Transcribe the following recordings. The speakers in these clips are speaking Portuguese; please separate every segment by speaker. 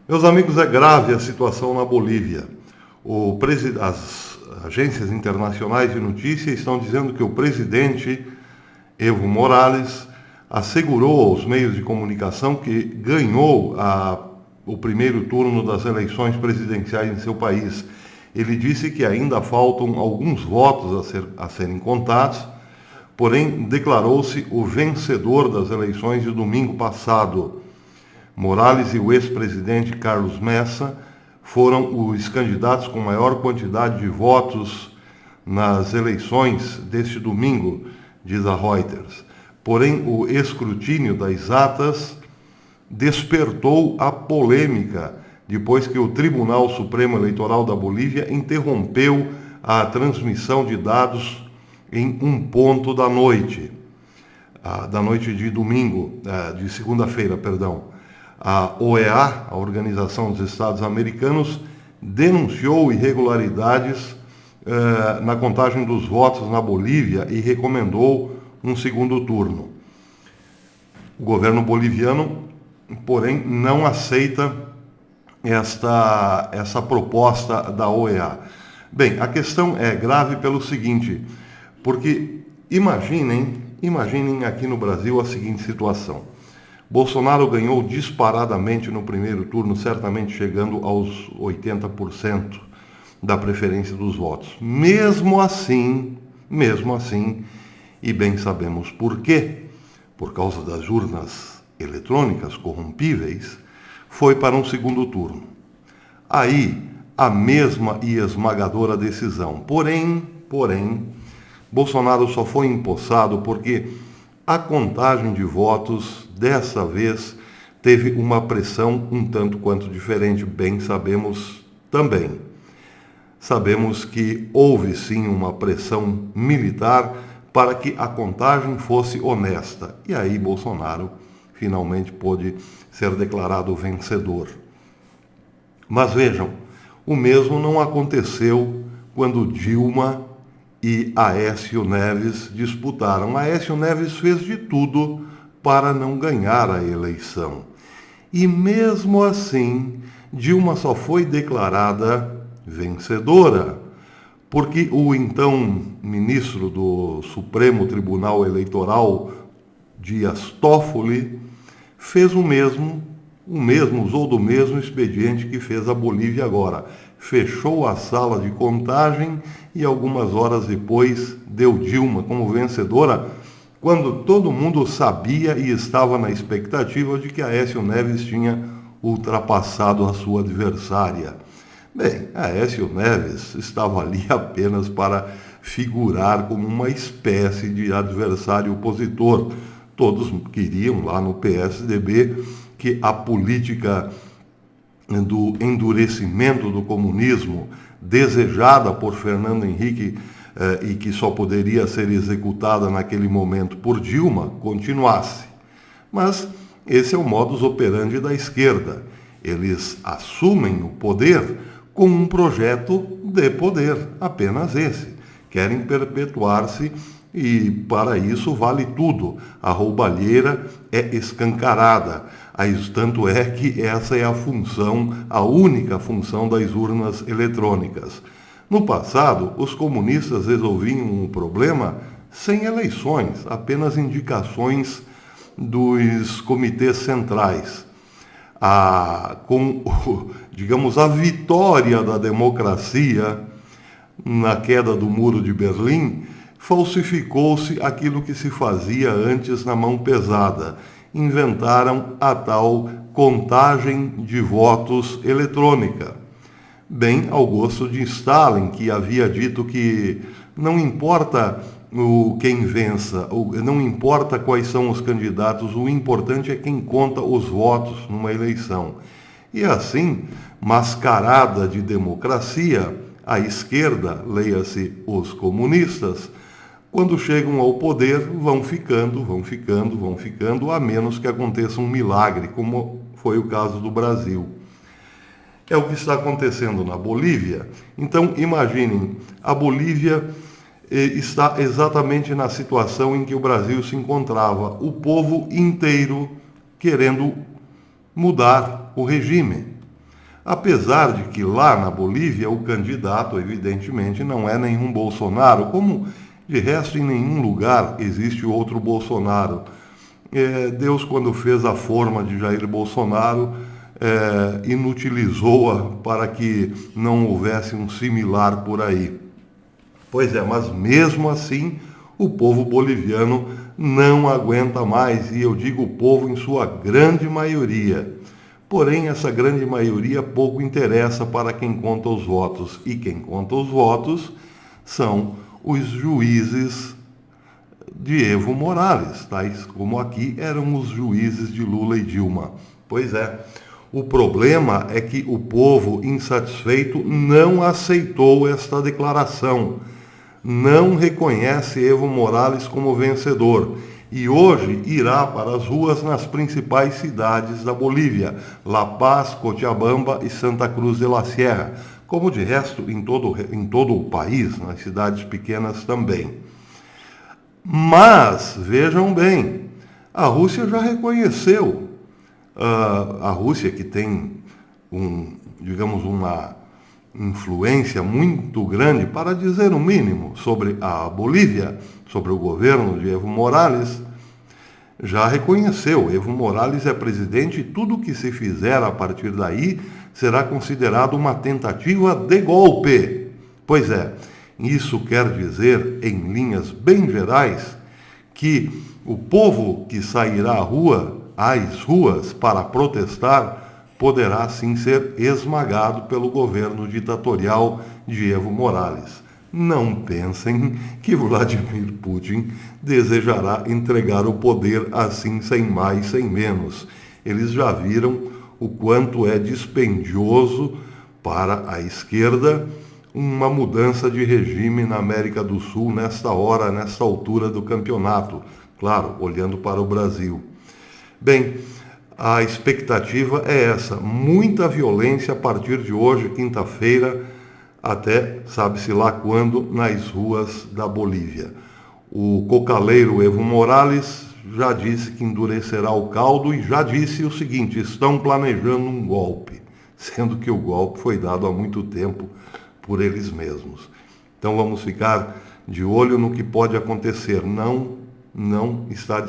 Speaker 1: Meus amigos, é grave a situação na Bolívia. As agências internacionais de notícia estão dizendo que o presidente Evo Morales assegurou aos meios de comunicação que ganhou o primeiro turno das eleições presidenciais em seu país. Ele disse que ainda faltam alguns votos a serem contados, porém declarou-se o vencedor das eleições de domingo passado. Morales e o ex-presidente Carlos Messa foram os candidatos com maior quantidade de votos nas eleições deste domingo, diz a Reuters. Porém, o escrutínio das atas despertou a polêmica depois que o Tribunal Supremo Eleitoral da Bolívia interrompeu a transmissão de dados em um ponto da noite de domingo, de segunda-feira, perdão. A OEA, a Organização dos Estados Americanos, denunciou irregularidades na contagem dos votos na Bolívia e recomendou um segundo turno. O governo boliviano, porém, não aceita essa proposta da OEA. Bem, a questão é grave pelo seguinte, porque imaginem aqui no Brasil a seguinte situação. Bolsonaro ganhou disparadamente no primeiro turno, certamente chegando aos 80% da preferência dos votos. Mesmo assim, e bem sabemos por quê, por causa das urnas eletrônicas corrompíveis, foi para um segundo turno. Aí, a mesma e esmagadora decisão. Porém, Bolsonaro só foi empossado porque a contagem de votos, dessa vez, teve uma pressão um tanto quanto diferente, bem sabemos também. Sabemos que houve sim uma pressão militar para que a contagem fosse honesta. E aí Bolsonaro finalmente pôde ser declarado vencedor. Mas vejam, o mesmo não aconteceu quando Dilma e Aécio Neves disputaram. Aécio Neves fez de tudo para não ganhar a eleição. E mesmo assim, Dilma só foi declarada vencedora, porque o então ministro do Supremo Tribunal Eleitoral, Dias Toffoli, fez usou do mesmo expediente que fez a Bolívia agora. Fechou a sala de contagem e algumas horas depois deu Dilma como vencedora, quando todo mundo sabia e estava na expectativa de que Aécio Neves tinha ultrapassado a sua adversária. Bem, Aécio Neves estava ali apenas para figurar como uma espécie de adversário opositor. Todos queriam lá no PSDB que a política do endurecimento do comunismo desejada por Fernando Henrique e que só poderia ser executada naquele momento por Dilma, continuasse. Mas esse é o modus operandi da esquerda. Eles assumem o poder com um projeto de poder, apenas esse. Querem perpetuar-se e para isso vale tudo. A roubalheira é escancarada. Tanto é que essa é a única função das urnas eletrônicas. No passado, os comunistas resolviam o problema sem eleições, apenas indicações dos comitês centrais. Com a vitória da democracia na queda do Muro de Berlim, falsificou-se aquilo que se fazia antes na mão pesada. Inventaram a tal contagem de votos eletrônica. Bem ao gosto de Stalin, que havia dito que não importa quem vença, não importa quais são os candidatos, o importante é quem conta os votos numa eleição. E assim, mascarada de democracia, a esquerda, leia-se os comunistas, quando chegam ao poder, vão ficando, a menos que aconteça um milagre, como foi o caso do Brasil. É o que está acontecendo na Bolívia. Então, imaginem, a Bolívia está exatamente na situação em que o Brasil se encontrava. O povo inteiro querendo mudar o regime. Apesar de que lá na Bolívia o candidato, evidentemente, não é nenhum Bolsonaro, como de resto em nenhum lugar existe outro Bolsonaro. Deus, quando fez a forma de Jair Bolsonaro, inutilizou-a para que não houvesse um similar por aí. Pois é, mas mesmo assim, o povo boliviano não aguenta mais, e eu digo o povo em sua grande maioria. Porém, essa grande maioria pouco interessa para quem conta os votos, e quem conta os votos são os juízes de Evo Morales, tais como aqui eram os juízes de Lula e Dilma. Pois é, o problema é que o povo insatisfeito não aceitou esta declaração, não reconhece Evo Morales como vencedor e hoje irá para as ruas nas principais cidades da Bolívia, La Paz, Cochabamba e Santa Cruz de la Sierra, como de resto em todo o país, nas cidades pequenas também. Mas, vejam bem, a Rússia já reconheceu, a Rússia que tem uma influência muito grande, para dizer o mínimo, sobre a Bolívia, sobre o governo de Evo Morales, já reconheceu. Evo Morales é presidente e tudo o que se fizer a partir daí será considerado uma tentativa de golpe. Pois é, isso quer dizer, em linhas bem gerais, que o povo que sairá às ruas para protestar poderá sim ser esmagado pelo governo ditatorial de Evo Morales. Não pensem que Vladimir Putin desejará entregar o poder assim, sem mais, sem menos. Eles já viram o quanto é dispendioso para a esquerda uma mudança de regime na América do Sul nesta altura do campeonato. Claro, olhando para o Brasil. Bem, a expectativa é essa, muita violência a partir de hoje, quinta-feira, até sabe-se lá quando, nas ruas da Bolívia. O cocaleiro Evo Morales já disse que endurecerá o caldo e já disse o seguinte: estão planejando um golpe, sendo que o golpe foi dado há muito tempo por eles mesmos. Então vamos ficar de olho no que pode acontecer. Não está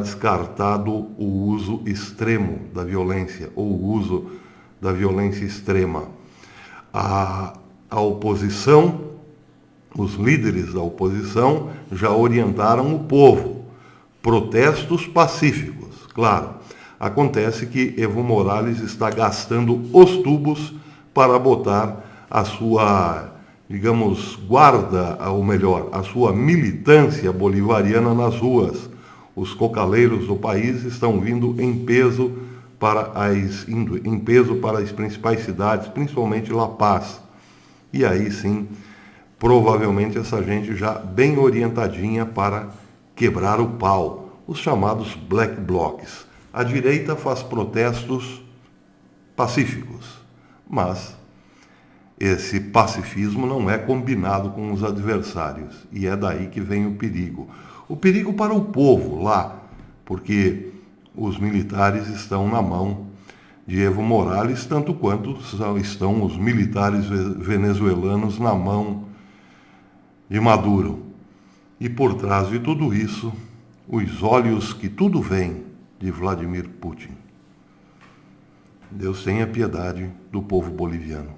Speaker 1: descartado o uso extremo da violência, ou o uso da violência extrema. A oposição, os líderes da oposição já orientaram o povo. Protestos pacíficos, claro. Acontece que Evo Morales está gastando os tubos para botar a sua, guarda, ou melhor, a sua militância bolivariana nas ruas. Os cocaleiros do país estão vindo em peso para as principais cidades, principalmente La Paz. E aí sim, provavelmente essa gente já bem orientadinha para quebrar o pau, os chamados black blocs. A direita faz protestos pacíficos, mas esse pacifismo não é combinado com os adversários, e é daí que vem o perigo. O perigo para o povo lá, porque os militares estão na mão de Evo Morales, tanto quanto estão os militares venezuelanos na mão de Maduro. E por trás de tudo isso, os olhos que tudo veem de Vladimir Putin. Deus tenha piedade do povo boliviano.